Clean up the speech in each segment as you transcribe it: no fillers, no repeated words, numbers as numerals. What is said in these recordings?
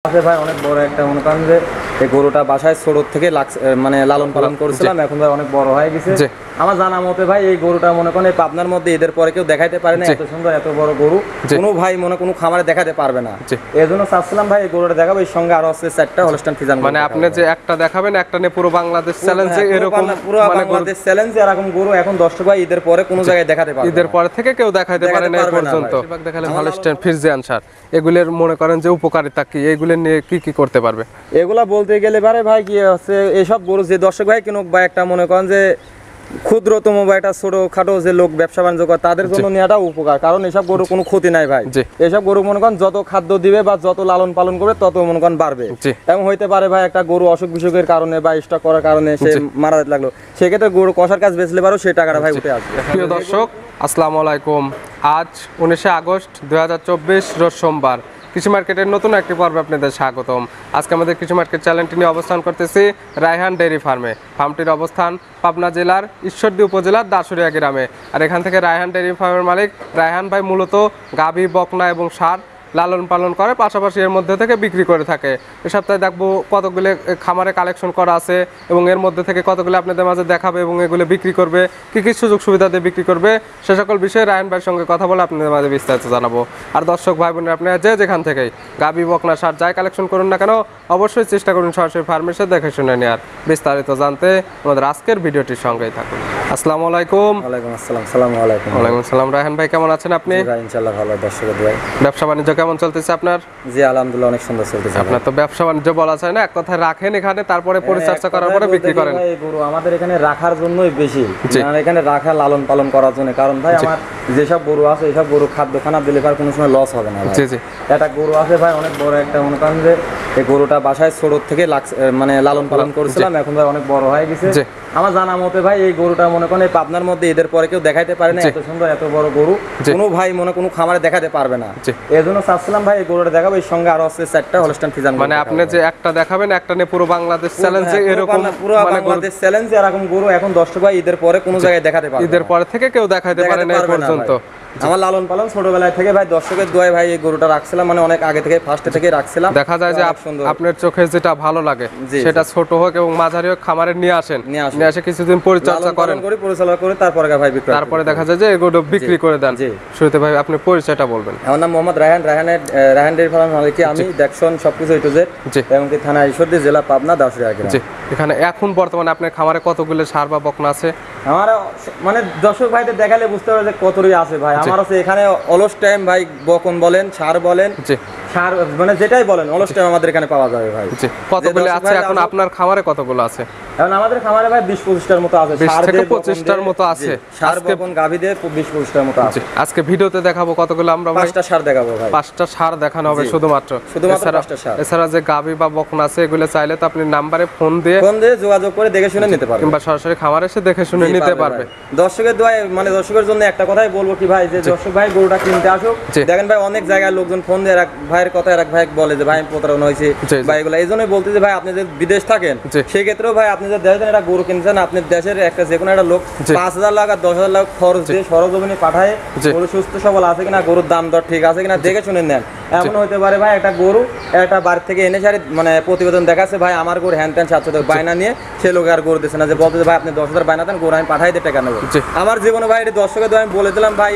আছে ভাই অনেক বড় একটা মনে করেন যে এই গরুটা বাসায় ছোট থেকে মানে লালন পালন করেছিলাম, এখন ভাই অনেক বড় হয়ে গেছে। আমার জানা মতে ভাই এই গরুটা মনে করেন পাবনার মধ্যে এদের পরে কেউ দেখাইতে পারে না, এত সুন্দর এত বড় গরু কোনো ভাই কোনো খামারে দেখাতে পারবে না। এই জন্য চাচ্ছিলাম ভাই এই গরুটা দেখাবো, এর সঙ্গে আরো আছে 4টা হলস্টাইন ফ্রিজিয়ান। মানে আপনি যে একটা দেখাবেন একটা নিয়ে পুরো বাংলাদেশ চ্যালেঞ্জ এরকম পুরো বাংলাদেশ চ্যালেঞ্জ এরকম গরু এখন 10টা ভাই ঈদের পরে কোনো জায়গায় দেখাতে পারবে না, ঈদের পরে থেকে কেউ দেখাইতে পারে না এই পর্যন্ত। দেখালেন হলস্টাইন ফ্রিজিয়ান সার, এগুলোর মনে করেন যে উপকারিতা কি, এগুলো নিয়ে কি কি করতে পারবে? এগুলা বলতে গেলে পারে ভাই কি হচ্ছে এইসব গরু যে দর্শক ভাই কিনুক বা একটা মনে করেন যে ক্ষুদ্রতম বা একটা ছোটখাটো যে লোক ব্যবসা বাণিজ্য করে তাদের জন্য নেওয়াটা উপকার, কারণ এসব গরু কোনো ক্ষতি নাই ভাই। এসব গরু মনে করেন যত খাদ্য দিবে বা যত লালন পালন করবে তত মনে করেন বাড়বে। এবং হইতে পারে ভাই একটা গরু অসুখ বিসুখের কারণে বা স্টক করার কারণে সে মারা যেতে লাগলো, সেক্ষেত্রে গরু কষার কাজ বেচলে পারো সেই টাকাটা ভাই উঠে আসবে। প্রিয় দর্শক আসসালামু আলাইকুম, আজ 19 আগস্ট 2024 রোজ সোমবার। কৃষি মার্কেটের নতুন একটি পর্বে আপনাদের স্বাগতম। আজকে আমাদের কৃষি মার্কেট চ্যানেলটি নিয়ে অবস্থান করতেছি রায়হান ডেইরি ফার্মে। ফার্মটির অবস্থান পাবনা জেলার ঈশ্বরদী উপজেলার দাসুরিয়া গ্রামে। আর এখান থেকে রায়হান ডেইরি ফার্মের মালিক রায়হান ভাই মূলত গাভী, বকনা এবং ষাঁড় লালন পালন করে, পাশাপাশি এর মধ্যে থেকে বিক্রি করে থাকে। এ সপ্তাহে দেখবো কতগুলো খামারে কালেকশন করা আছে এবং এর মধ্যে থেকে কতগুলো আপনাদের মাঝে দেখাবে এবং এগুলো বিক্রি করবে, কী কী সুযোগ সুবিধা দিয়ে বিক্রি করবে, সে সকল বিষয়ে রায়হান ভাইয়ের সঙ্গে কথা বলে আপনাদের মাঝে বিস্তারিত জানাবো। আর দর্শক ভাই বোনের আপনারা যেখান থেকেই গাভী, বকনা, ষাঁড় যাই কালেকশন করুন না কেন অবশ্যই চেষ্টা করুন সরাসরি ফার্মের সাথে দেখে শুনে নেওয়ার। বিস্তারিত জানতে আমাদের আজকের ভিডিওটির সঙ্গেই থাকুন। আসসালামু আলাইকুম। ওয়ালাইকুম আসসালাম। আসসালামু আলাইকুম। ওয়ালাইকুম আসসালাম। রায়হান ভাই কেমন আছেন আপনি? ইনশাআল্লাহ ভালো। দর্শক ভাই ব্যবসা বাণিজ্য কেমন চলতেছে আপনার? জি আলহামদুলিল্লাহ অনেক সুন্দর চলতেছে। আপনার তো ব্যবসা বাণিজ্য বলা যায় না, এক কথায় রাখেন এখানে, তারপরে পরিচর্যা করার পরে বিক্রি করেন। ভাই গরু আমাদের এখানে রাখার জন্যই বেশি, মানে এখানে রাখা লালন পালন করার জন্য, কারণ ভাই আমার যেসব গরু আছে এইসব গরু খাদ্য খানা দিলে ভাই কোনো সময় লস হবে না। জি জি। একটা গরু আছে ভাই অনেক বড় একটা মনে করেন যে এই গরুটা বাসায় ছোট থেকে মানে লালন পালন করেছিলাম, এখন ভাই অনেক বড় হয়ে গেছে। আমার জানা মতে ভাই এই গরুটা মনে করেন এই পাবনার মধ্যে এদের পরে কেউ দেখাইতে পারে না, এত সুন্দর এত বড় গরু কোনো ভাই কোনো খামারে দেখাতে পারবে না। এই জন্য চাচ্ছিলাম ভাই এই গরুটা দেখাবো, এর সঙ্গে আরো আছে 4টা হলস্টাইন ফ্রিজিয়ান। মানে আপনি যে একটা দেখাবেন একটা নিয়ে পুরো বাংলাদেশ চ্যালেঞ্জ এরকম, পুরো বাংলাদেশ চ্যালেঞ্জ এরকম গরু এখন 10টা ভাই ঈদের পরে কোনো জায়গায় দেখাতে পারবে না। ঈদের পরে থেকে কেউ দেখাইতে পারে না এই পর্যন্ত। আমার লালন পালন ছোটবেলায় থেকে ভাই দর্শকের দোয়ায় ভাই এই গরুটা রাখছিলাম, মানে অনেক আগে থেকে ফার্স্টে থেকে রাখছিলাম। দেখা যায় যে আপনার চোখে যেটা ভালো লাগে সেটা ছোট হোক এবং মাঝারি হোক খামারে নিয়ে আসে কিছুদিন পরিচর্যা করেন, পরিচালনা করে তারপরে ভাই বিক্রি, তারপরে দেখা যায় যে এগুলো বিক্রি করে দেন। শুরুতে ভাই আপনি পরিচয়টা বলবেন। আমার নাম মোহাম্মদ রায়হান, রায়হান ডেইরি ফার্ম মালিক আমি। দেখশন সবকিছু A to Z, এবং কি থানা ঈশ্বরদী, জেলা পাবনা, দাসুরিয়া গ্রাম। এখানে এখন বর্তমানে আপনার খামারে কতগুলো ষাঁড় বা বকনা আছে? আমার মানে দর্শক ভাইদের দেখালে বুঝতে পারবে যে কতই আছে ভাই। আমার আছে এখানে অলস টাইম ভাই বকন বলেন, ষাঁড় বলেন, ষাঁড় মানে যেটাই বলেন অলস টাইম আমাদের এখানে পাওয়া যাবে ভাই। কতগুলো আছে এখন আপনার খামারে? কতগুলো আছে এখন আমাদের খামারে ভাই? 20-25টার মতো আছে। 20 থেকে 25টার মতো আছে। ষাঁড় বকন গাভী দিয়ে 20-25টার মতো আছে। আজকে ভিডিওতে দেখাবো কতগুলো আমরা ভাই? 5টা ষাঁড় দেখাবো ভাই। 5টা ষাঁড় দেখানো হবে শুধুমাত্র 5টা ষাঁড়। এছাড়া যে গাভী বা বকনা আছে এগুলো চাইলে তো আপনি নাম্বারে ফোন দিয়ে যোগাযোগ করে দেখে শুনে নিতে পারবেন, কিংবা সরাসরি খামারে এসে দেখে শুনে নিতে পারবে। দর্শকের দোয়ায় মানে দর্শকের জন্য একটা কথাই বলবো কি ভাই, যে দর্শক ভাই গরুটা কিনতে আসুক, দেখেন ভাই অনেক জায়গায় লোকজন ফোন দিয়ে এক ভাইয়ের কথা এক ভাই বলে যে ভাই প্রতারণা হয়েছে ভাই, এগুলো এই জন্যই বলতে যে ভাই আপনি যে বিদেশ থাকেন সেই ক্ষেত্রেও ভাই আপনি যে দেশের একটা গরু কিনছেন, আপনার দেশের একটা যে কোনো একটা লোক 5,000 লাখ আর 10,000 লাখ খরচ দিয়ে সরজমিনে পাঠায় গরু সুস্থ সবল আছে কিনা, গরুর দাম দর ঠিক আছে কিনা দেখে শুনে নেন। এমন হইতে পারে ভাই একটা গরু একটা বাড়ি থেকে এনে সারি মানে প্রতিবেদন দেখাচ্ছে ভাই আমার গরু হ্যান ত্যান 700 বায়না নিয়ে সে লোক আর গরু দিচ্ছে না, যে বলতে ভাই আপনি 10,000 বায়না দেন, গরু আমি পাঠাই দিয়ে টাকা নেবো। আমার জীবনে ভাই এটি দর্শকের দ্বারা আমি বলে দিলাম ভাই,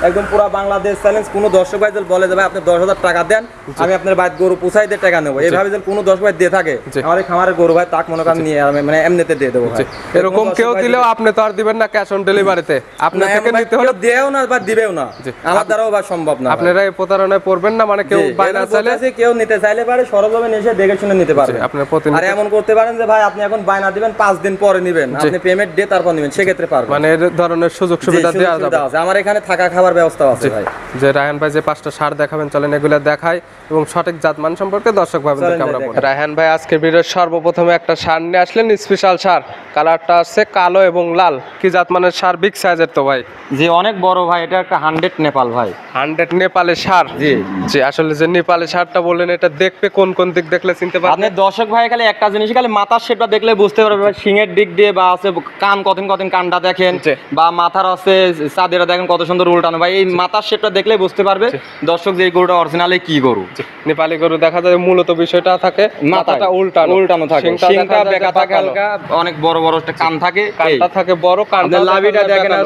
একদম পুরো বাংলাদেশ চ্যালেঞ্জ। কোনো দর্শক ভাই যদি বলে যে ভাই আপনি 10,000 টাকা দেন আমি আপনার বাড়িতে গরু পুষাই দিয়ে টাকা নেবো, এইভাবে যদি কোনো দর্শক ভাই দিয়ে থাকে আমার এই খামারের গরু ভাই তাক মনে করেন নিয়ে মানে এমনিতে দিয়ে দেবো ভাই। এরকম কেউ দিলেও আপনি তো আর দিবেন না ক্যাশ অন ডেলিভারিতে, আপনার থেকে নিতে হলে দেও না বা দিবেও না, আমার দ্বারাও ভাই সম্ভব না। আপনারা এই প্রতারণায় পড়বেন না, মানে কেউ বায়না চাইলে কেউ নিতে চাইলে পারে সরজমিনে এসে দেখে শুনে নিতে পারবে। আপনার আর এমন করতে পারেন যে ভাই আপনি এখন বায়না দিবেন 5 দিন পরে নেবেন, আপনি পেমেন্ট দিয়ে তারপর নেবেন, সেক্ষেত্রে পারবেন। মানে এই ধরনের সুযোগ সুবিধা দেওয়া যাবে। আমার এখানে থাকা খাবার ব্যবস্থা আছে ভাই। যে রায়হান ভাই যে 5টা ষাঁড় দেখাবেন চলেন এগুলো দেখাই এবং সঠিক জাতমান সম্পর্কে দর্শক ভাইদেরকে আমরা বলি। রায়হান ভাই আজকে ভিডিওর সর্বপ্রথমে একটা ষাঁড় নিয়ে আসলেন, স্পেশাল ষাঁড়, কালারটা আছে কালো এবং লাল। কি জাতমানের ষাঁড়? বিগ সাইজের তো ভাই? জি অনেক বড় ভাই, এটা একটা 100 নেপাল ভাই। 100 নেপালের ষাঁড়? জি জি। আর আসলে যে নেপালি ষাঁড়টা বললেন, এটা দেখবে কোন কোন দিক দেখলে চিনতে আপনি পারবেন? দর্শক ভাই খালি একটা জিনিস খালি মাথার শেপটা দেখলে বুঝতে পারবে ভাই, শিঙের দিক দিয়ে বা আছে কান কতদিন কতদিন কানটা দেখেন, জি। বা মাথার আছে চাঁদেরা দেখেন কত সুন্দর উল্টানো ভাই, এই মাথার শেপটা দেখলে বুঝতে পারবে দর্শক যে এই গরুটা অরিজিনালি কি গরু। নেপালি গরু দেখা যায় মূলত বিষয়টা থাকে মাথাটা উল্টানো থাকে, শিংটা বেঁকা থাকে হালকা, অনেক বড় বড় একটা কান থাকে, কানটা থাকে বড়, কানটা লাভিটা দেখেন আর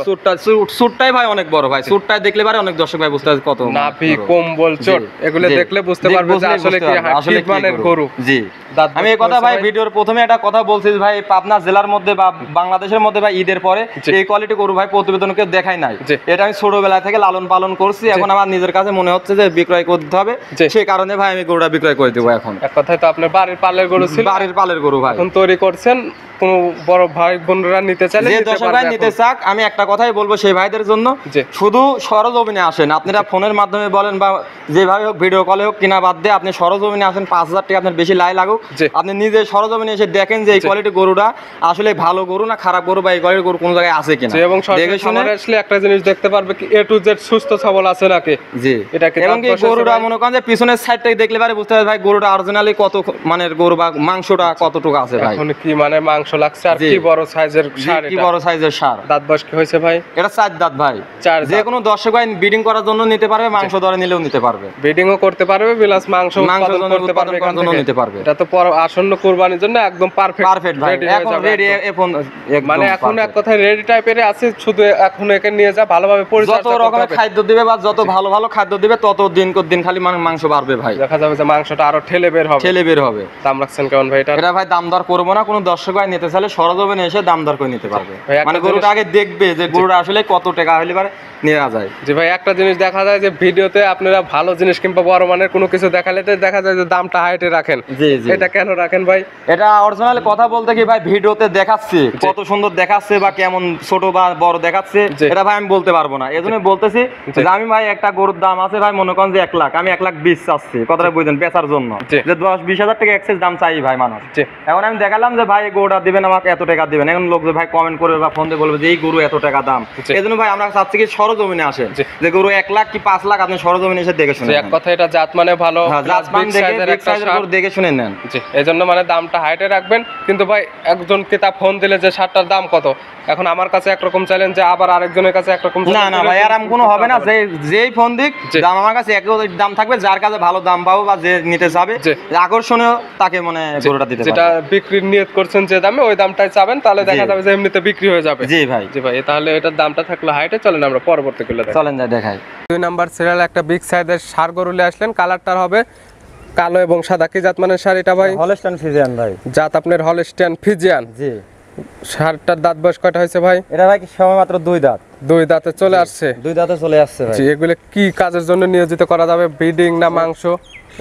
সুটটাই ভাই অনেক বড় ভাই, সুটটাই দেখলে পারে অনেক দর্শক ভাই বুঝতে পারবে কত নাভি কম্বল চোট এগুলো দেখলে বুঝতে পারবে যে আসলে কি হাইট মানের গরু। জি, আমি এই কথা ভাই ভিডিওর প্রথমে একটা কথা বলছি ভাই, পাবনা জেলার মধ্যে বা বাংলাদেশের মধ্যে ভাই ঈদের পরে এই কোয়ালিটি গরু ভাই প্রতিবেদনকে দেখাই নাই, এটা আমি ছোটবেলা থেকে লালন পালন করছি, এখন আমার নিজের কাছে মনে হচ্ছে যে বিক্রয় করতে হবে, সেই কারণে ভাই আমি গরুটা বিক্রয় করে দেবো। এখন এক কথায় তো আপনার বাড়ির পালের গরু ছিল, বাড়ির পালের গরু ভাই এখন তৈরি করছেন, কোন বড় ভাই বোনরা নিতে চাইলে যে দর্শক ভাই নিতে চাক, আমি একটা কথাই বলবো সেই ভাইদের জন্য, শুধু সরজমিনে আসেন, আপনারা ফোনের মাধ্যমে বলেন বা যেভাবে হোক ভিডিও কলে হোক কিনা বাদ দিয়ে আপনি সরজমিনে আসেন, 5,000 টাকা আপনার বেশি লাই লাগুক, আপনি নিজে সরজমিনে এসে দেখেন যে এই কোয়ালিটি গরুটা আসলে ভালো গরু না খারাপ গরু, বা এই কোয়ালিটি গরু কোন জায়গায় আছে কিনা, এবং দেখে শুনে আসলে একটা জিনিস দেখতে পারবে কি A to Z সুস্থ সবল আছে নাকি। জি, এটাকে এবং কি গরুটা মনে করেন যে পিছনের সাইডটাই দেখলে পারে বুঝতে পারবে ভাই গরুটা অরিজিনালি কত মানের গরু বা মাংসটা কতটুকু আছে ভাই, এখন কি মানে মাংস লাগছে আর কি বড় সাইজের ষাঁড়, কি বড় সাইজের ষাঁড়। দাঁত বয়স কি হয়েছে ভাই? এটা 4 দাঁত ভাই, যে কোনো দর্শক ভাই ব্রিডিং করার জন্য নিতে পারবে, মাংস ধরে নিলেও নিতে পারবে, ব্রিডিংও করতে পারবে প্লাস মাংস উৎপাদন করতে পারবে, এখান থেকে নিতে পারবে। এটা তো আসন্ন কুরবানির জন্য একদম পারফেক্ট ভাই, এখন রেডি, এখন মানে এখন এক কথায় রেডি টাইপের আছে, শুধু এখন একে নিয়ে যা ভালোভাবে পরিচর্যা যত রকমের খাদ্য দিবে বা যত ভালো ভালো খাদ্য দিবে তত দিন কর দিন খালি মাংস বাড়বে ভাই, দেখা যাবে যে মাংসটা আরো ঠেলে বের হবে। দাম রাখছেন কেমন ভাই এটা? এটা ভাই দাম দর করবো না, কোনো দর্শক ভাই নিতে চাইলে সরজমিনে এসে দাম দর করে নিতে পারবে, মানে গরুটা আগে দেখবে যে গরুটা আসলে কত টাকা হলে পারে নেওয়া যায়। যে ভাই একটা জিনিস দেখা যায় যে ভিডিওতে আপনারা ভালো জিনিস কিংবা বড় মানের কোনো কিছু দেখালে দেখা যায় যে দামটা হাইটে রাখেন, এটা কেন রাখেন ভাই? এটা অরিজিনাল কথা বলতে কি ভাই ভিডিওতে দেখাচ্ছে কত সুন্দর দেখাচ্ছে বা কেমন ছোট বা বড় দেখাচ্ছে, এটা ভাই আমি বলতে পারবো না, এজন্য বলতেছি যে আমি ভাই একটা গরুর দাম আছে ভাই মনে করেন যে 1 লাখ, আমি 1,20,000 চাচ্ছি, কথাটা বুঝেন বেচার জন্য, যে 10-20 হাজার টাকা এক্সেস দাম চাই ভাই মানুষ, এখন আমি দেখালাম যে ভাই গরুটা দিবেন আমাকে এত টাকা দিবেন, এখন লোক যে ভাই কমেন্ট করবে বা ফোন দিয়ে বলবে যে এই গরু এত টাকা দাম, এজন্য ভাই আমরা চাচ্ছি কি সরজমিনে আসেন, যে গরু 1 লাখ কি 5 লাখ আপনি সরজমিনে এসে দেখে শুনে, এক কথা এটা জাত মানে ভালো, জাত মান দেখে শুনে নেন, এজন্য মানে দামটা হাইটে রাখবেন। কিন্তু ভাই একজন ক্রেতা ফোন দিলে যে শার্টটার দাম কত, এখন আমার কাছে একরকম চাইলেন যে আবার আরেকজনের কাছে একরকম, না ভাই আরাম কোনো হবে না, যেই ফোন দিক দাম আমার কাছে একই দাম থাকবে, যার কাছে ভালো দাম পাবো বা যে নিতে চাবে আকর্ষণীয় তাকে মানে গরুটা দিতে পারবে, যেটা বিক্রির নিয়ত করছেন যে দামে ওই দামটাই চাবেন, তাহলে দেখা যাবে যে এমনিতে বিক্রি হয়ে যাবে। জি ভাই তাহলে এটার দামটা থাকলে হাইটে, চলেন আমরা পরবর্তী গুলো চলেন যাই দেখাই। 2 নাম্বার সিরিয়াল একটা বিগ সাইজের ষাঁড় গরু নিয়ে আসলেন, কালারটা হবে কালো এবং সাদা, কি জাত মানের ষাঁড় এটা ভাই? হলস্টাইন ফ্রিজিয়ান ভাই, জাত আপনার হলস্টাইন ফ্রিজিয়ান। জি, ষাঁড়টার দাঁত বয়স কয়টা হয়েছে ভাই? এটা ভাই সময় মাত্র 2 দাঁত, 2 দাঁতে চলে আসছে, 2 দাঁতে চলে আসছে ভাই। জি, এগুলো কি কাজের জন্য নিয়োজিত করা যাবে, ব্রিডিং না মাংস?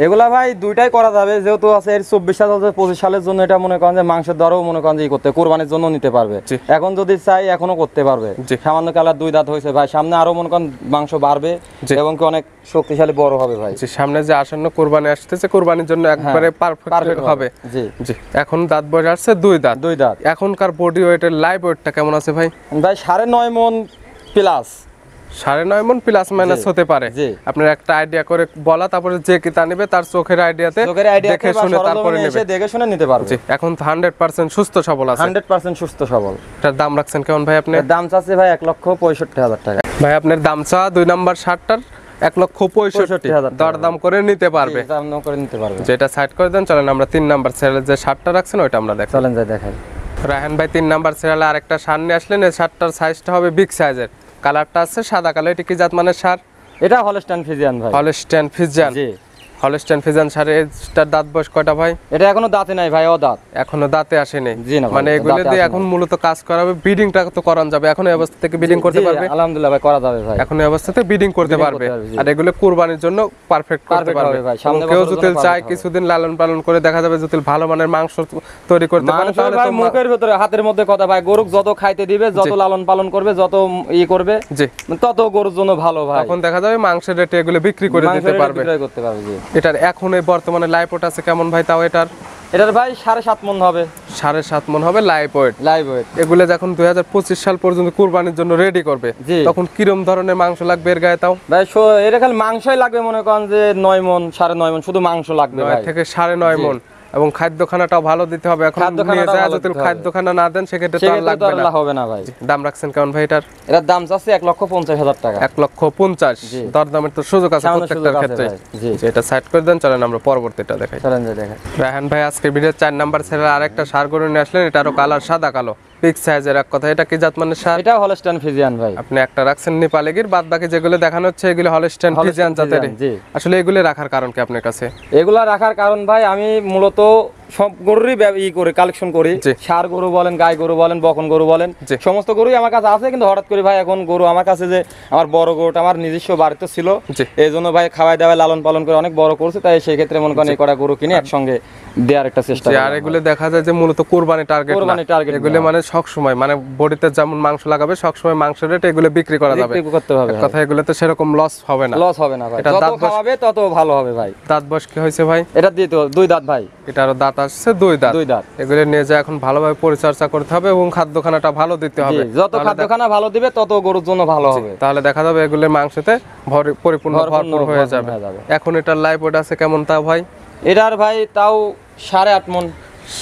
এগুলা ভাই দুইটাই করা যাবে, যেহেতু আছে এর 24 সাল 25 সালের জন্য, এটা মনে করেন যে মাংসের দরও মনে করেন যে করতে কোরবানির জন্য নিতে পারবে, এখন যদি চাই এখনো করতে পারবে, সামান্য কালার 2 দাঁত হয়েছে ভাই, সামনে আরো মনে করেন মাংস বাড়বে এবং কি অনেক শক্তিশালী বড় হবে ভাই, সামনে যে আসন্ন কোরবানি আসতেছে, কোরবানির জন্য একবারে পারফেক্ট হবে। জি জি, এখন দাঁত বয়স আসছে 2 দাঁত, এখনকার বডি ওয়েটের লাইভ ওয়েটটা কেমন আছে ভাই? ভাই 9.5 মণ প্লাস, 9.5 মণ প্লাস মাইনাস হতে পারে, আপনার একটা আইডিয়া করে বলা, তারপরে যে কিতা নেবে তার চোখের আইডিয়াতে দেখে শুনে তারপরে নেবে, দেখে শুনে নিতে পারবে। এখন 100% সুস্থ সবল আছে, 100% সুস্থ সবল। এটার দাম রাখছেন কেমন ভাই আপনি? দাম চাচ্ছে ভাই 1,65,000 টাকা ভাই, আপনার দাম চা 2 নাম্বার ষাঁড়টার 1,65,000 দরদাম করে নিতে পারবে, দাম করে নিতে পারবে, যেটা সাইড করে দেন। চলেন আমরা 3 নাম্বার সিরিয়ালে যে ষাঁড়টা রাখছেন ওইটা আমরা দেখাই, চলেন যাই দেখাই। রায়হান ভাই 3 নাম্বার সিরিয়ালে আরেকটা ষাঁড় নিয়ে আসলেন, এই ষাঁড়টার সাইজটা হবে বিগ সাইজের, কালারটা আছে সাদা কালো, এটা কি জাত মানের ষাঁড়? এটা হলস্টাইন ফ্রিজিয়ান ভাই, হলস্টাইন ফ্রিজিয়ান। জি, হলস্টাইন ফ্রিজিয়ান ষাঁড়ের দাঁত বয়স কয়টা ভাই? এটা এখনো দাঁতে নাই ভাই, দাঁত এখনো দাঁতে আসেনি, মানে এগুলো দিয়ে এখন মূলত কাজ করাবে, ব্রিডিংটা তো করানো যাবে, এখন এই অবস্থা থেকে ব্রিডিং করতে পারবে, আলহামদুলিল্লাহ ভাই করা যাবে ভাই, এখন এই অবস্থাতে ব্রিডিং করতে পারবে, আর এগুলো কুরবানির জন্য পারফেক্ট করতে পারবে ভাই। কেউ যদি চায় কিছুদিন লালন পালন করে দেখা যাবে যদি ভালো মানের মাংস তৈরি করতে পারে, তাহলে তো মুখের ভিতরে হাতের মধ্যে কথা ভাই, গরু যত খাইতে দিবে, যত লালন পালন করবে, যত ই করবে, জি, তত গরুর জন্য ভালো ভাই, তখন দেখা যাবে মাংসের রেটে এগুলো বিক্রি করে দিতে পারবে, করতে পারবে। জি, এটার এখন বর্তমানে লাইভ ওট আছে কেমন ভাই? তাও এটার ভাই 7.5 মণ হবে। 7.5 মণ হবে লাইভ ওয়েট। Live weight. এগুলো যখন 2025 সাল পর্যন্ত কুরবানির জন্য রেডি করবে, তখন কিরম ধরনের মাংস লাগবে এর গায়ে? তাও ভাই এটা খালি মাংসই লাগবে, মনে করেন যে 9 মণ 9.5 মণ শুধু মাংস লাগবে ভাই। 9 থেকে 9.5 মণ। এবং খাদ্যখানাটাও ভালো দিতে হবে। এখন নিয়ে যায় যদি খাদ্যখানা না দেন সেক্ষেত্রে তো আর লাগবে না, হবে না ভাই। দাম রাখছেন কেমন ভাই এটার? এটার দাম চাচ্ছে 1,50,000 টাকা। 1,50,000। দরদামের তো সুযোগ আছে প্রত্যেকটার ক্ষেত্রে। জি, এটা সাইড করে দেন, চলেন আমরা পরবর্তীটা দেখাই। চলেন দেখাই। রায়হান ভাই আজকে ভিডিও 4 নাম্বার ছেড়ে আরেকটা ষাঁড় গরু নিয়ে আসলেন, এটারও কালার সাদা কালো, বিগ সাইজের এক কথা। এটা কি জাত মানের ষাঁড়? এটা হলস্টাইন ফ্রিজিয়ান ভাই। আপনি একটা রাখছেন নেপালি গির, বাদ বাকি যেগুলো দেখানো হচ্ছে এগুলো হলস্টাইন ফ্রিজিয়ান জাতের। আসলে এগুলো রাখার কারণ কি আপনার কাছে? এগুলা রাখার কারণ ভাই, আমি মূলত সব গরুরই কালেকশন করি। ষাঁড় গরু বলেন, গাই গরু বলেন, বকন গরু বলেন, সমস্ত গরুই আমার কাছে আছে। কিন্তু হঠাৎ করে ভাই এখন গরু আমার কাছে যে আমার বড় গরুটা আমার নিজস্ব বাড়িতে ছিল, এই জন্য ভাই খাওয়াই দাওয়াই লালন পালন করে অনেক বড় করছে, তাই সেই ক্ষেত্রে মনে করেন এই কটা গরু কিনে একসঙ্গে দেওয়ার একটা চেষ্টা করি। আর এগুলো দেখা যায় যে মূলত কুরবানি টার্গেট, এগুলো মানে সব সময় মানে বডিতে যেমন মাংস লাগাবে সব সময় মাংসের রেট এগুলো বিক্রি করা যাবে, করতে হবে কথা। এগুলোতে সেরকম লস হবে না, লস হবে না ভাই। যত খাওয়াবে তত ভালো হবে ভাই। দাঁত বয়স কি হয়েছে ভাই? এটা দিয়ে তো 2 দাঁত ভাই। এটারও দাঁত আসছে 2 দাঁত। এগুলো নিয়ে যায় এখন ভালোভাবে পরিচর্যা করতে হবে এবং খাদ্যখানাটা ভালো দিতে হবে। যত খাদ্যখানা ভালো দিবে তত গরুর জন্য ভালো হবে। তাহলে দেখা যাবে এগুলোর মাংসতে পরিপূর্ণ ভরপুর হয়ে যাবে। এখন এটার লাইভ ওয়েট আছে কেমন তা ভাই? এটার ভাই তাও 8.5 মণ।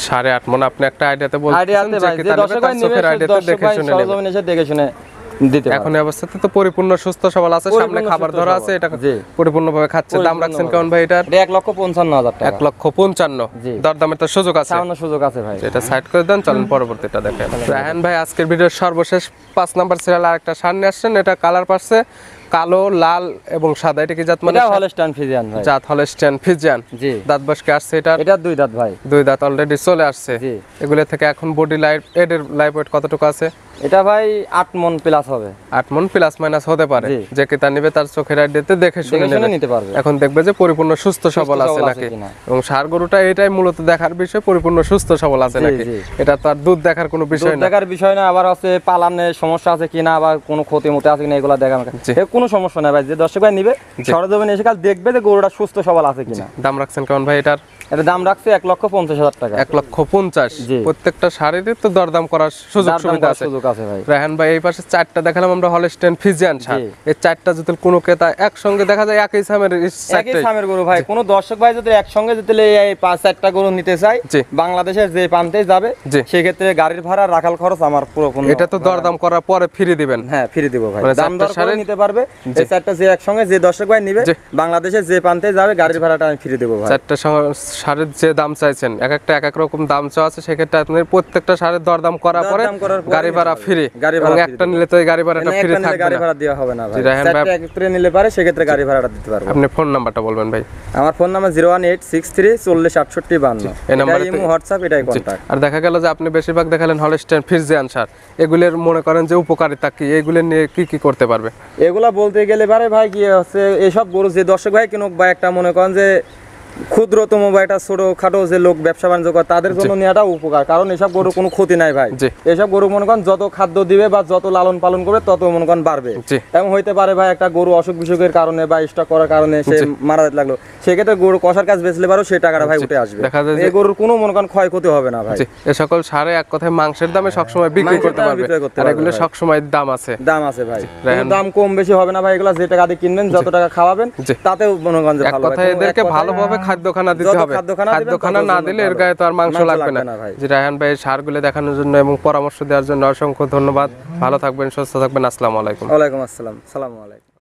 8.5 মণ। আপনি একটা আইডিয়াতে বলছেন যে কি চোখের আইডিয়াতে দেখে শুনে দিতে। এখন এই অবস্থাতে তো পরিপূর্ণ সুস্থ সবল আছে, সামনে খাবার ধরা আছে, এটা পরিপূর্ণভাবে খাচ্ছে। দাম রাখছেন কেমন ভাই এটার? 1,55,000 টাকা। 1,55,000। দরদামের তো সুযোগ আছে, সামান্য সুযোগ আছে ভাই। এটা সাইড করে দেন, চলেন পরবর্তীটা দেখেন। রায়হান ভাই আজকের ভিডিওর সর্বশেষ 5 নাম্বার সিরিয়াল আরেকটা ষাঁড় নিয়ে আসছেন, এটা কালার পাচ্ছে কালো, লাল এবং সাদা। এটা কি জাত মানে? এটা হলস্টাইন ফ্রিজিয়ান ভাই। জাত হলস্টাইন ফ্রিজিয়ান। জি। দাঁত বয়স কি আসছে এটা? এটা 2 দাঁত ভাই। 2 দাঁত অলরেডি চলে আসছে। জি। এগুলো থেকে এখন বডি লাইফ এর লাইফ ওয়েট কতটুকু আছে? এটা ভাই 8 মণ প্লাস হবে। 8 মণ প্লাস মাইনাস হতে পারে। যে কেতা নিবে তার চোখের আইডিয়াতে দেখে শুনে নিতে পারবে। এখন দেখবে যে পরিপূর্ণ সুস্থ সবল আছে নাকি। এবং ষাঁড় গরুটা এটাই মূলত দেখার বিষয়, পরিপূর্ণ সুস্থ সবল আছে নাকি। এটা তো আর দুধ দেখার কোনো বিষয় না, দেখার বিষয় না। আবার আছে পালানে সমস্যা আছে কিনা, আবার কোনো ক্ষতি মতে আছে কিনা, এগুলা দেখার কোনো সমস্যা নাই ভাই। যে দর্শক ভাই নিবে সরজমিনে এসে কাল দেখবে যে গরুটা সুস্থ সবল আছে কিনা। দাম রাখছেন কেমন ভাই এটার? এটা দাম রাখছে 1,50,000 টাকা। 1,50,000। প্রত্যেকটা শাড়ির তো দরদাম করার সুযোগ সুবিধা আছে ভাই। রায়হান ভাই এই পাশে 4টা দেখালাম আমরা হলস্টাইন ফ্রিজিয়ান ষাঁড়। এই 4টা যদি কোনো ক্রেতা একসঙ্গে দেখা যায় একই সামের গরু ভাই, কোনো দর্শক ভাই যদি একসঙ্গে যদি এই 5-4টা গরু নিতে চায়, বাংলাদেশের যে প্রান্তে যাবে সেই ক্ষেত্রে গাড়ির ভাড়া, রাখাল খরচ আমার পুরো। এটা তো দরদাম করার পরে ফ্রি দিবেন? হ্যাঁ ফ্রি দিব ভাই। দাম দর করে নিতে পারবে। এই 4টা যে একসঙ্গে যে দর্শক ভাই নিবে বাংলাদেশের যে প্রান্তে যাবে গাড়ির ভাড়াটা আমি ফ্রি দেব ভাই। 4টা ষাঁড়ের যে দাম চাইছেন এক একটা এক এক রকম দাম চাওয়া আছে, সেক্ষেত্রে আপনি প্রত্যেকটা ষাঁড়ের দরদাম করার পরে গাড়ি ভাড়া ফ্রি। এবং একটা নিলে তো এই গাড়ি ভাড়াটা ফ্রি থাকবে, গাড়ি ভাড়া দেওয়া হবে না ভাই। 4টা একত্রে নিলে পারে সেক্ষেত্রে গাড়ি ভাড়াটা দিতে পারবে। আপনি ফোন নাম্বারটা বলবেন ভাই? আমার ফোন নাম্বার 01863406852। এই নাম্বারে ইমো হোয়াটসঅ্যাপ এটাই কন্টাক্ট। আর দেখা গেল যে আপনি বেশিরভাগ দেখালেন হলস্টাইন ফ্রিজিয়ান ষাঁড়, এগুলোর মনে করেন যে উপকারিতা কি, এগুলো নিয়ে কি কি করতে পারবে? এগুলা বলতে গেলে পারে ভাই কি হচ্ছে, এসব গরু যে দর্শক ভাই কিনুক বা একটা মনে করেন যে ক্ষুদ্রতম বা একটা ছোটখাটো যে লোক ব্যবসা বাণিজ্য করে তাদের জন্য নেওয়াটা উপকার। কারণ এসব গরু কোনো ক্ষতি নাই ভাই। এসব গরু মনে করেন যত খাদ্য দিবে বা যত লালন পালন করবে তত মনে করেন বাড়বে। এবং হইতে পারে ভাই একটা গরু অসুখ বিসুখের কারণে বা স্টক করার কারণে সে মারা যেতে লাগলো, সেক্ষেত্রে গরু কষার কাজ বেচলে পারো সেই টাকাটা ভাই উঠে আসবে। এই গরুর কোনো মনে করেন ক্ষয়ক্ষতি হবে না ভাই। এই সকল ষাঁড়ে এক কথায় মাংসের দামে সবসময় বিক্রি করতে পারবে, আর এগুলো সবসময় দাম আছে। দাম আছে ভাই, দাম কম বেশি হবে না ভাই। এগুলো যে টাকা দিয়ে কিনবেন, যত টাকা খাওয়াবেন তাতেও মনে করেন যে ভালো। কথায় এদেরকে ভালোভাবে খাদ্যখানা দিতে হবে। খাদ্যখানা না দিলে এর গায়ে তো আর মাংস লাগবে না। জি রায়হান ভাই ষাঁড়গুলো দেখানোর জন্য এবং পরামর্শ দেওয়ার জন্য অসংখ্য ধন্যবাদ। ভালো থাকবেন, সুস্থ থাকবেন। আসসালামু আলাইকুম। ওয়ালাইকুম আসসালাম। সালামু আলাইকুম।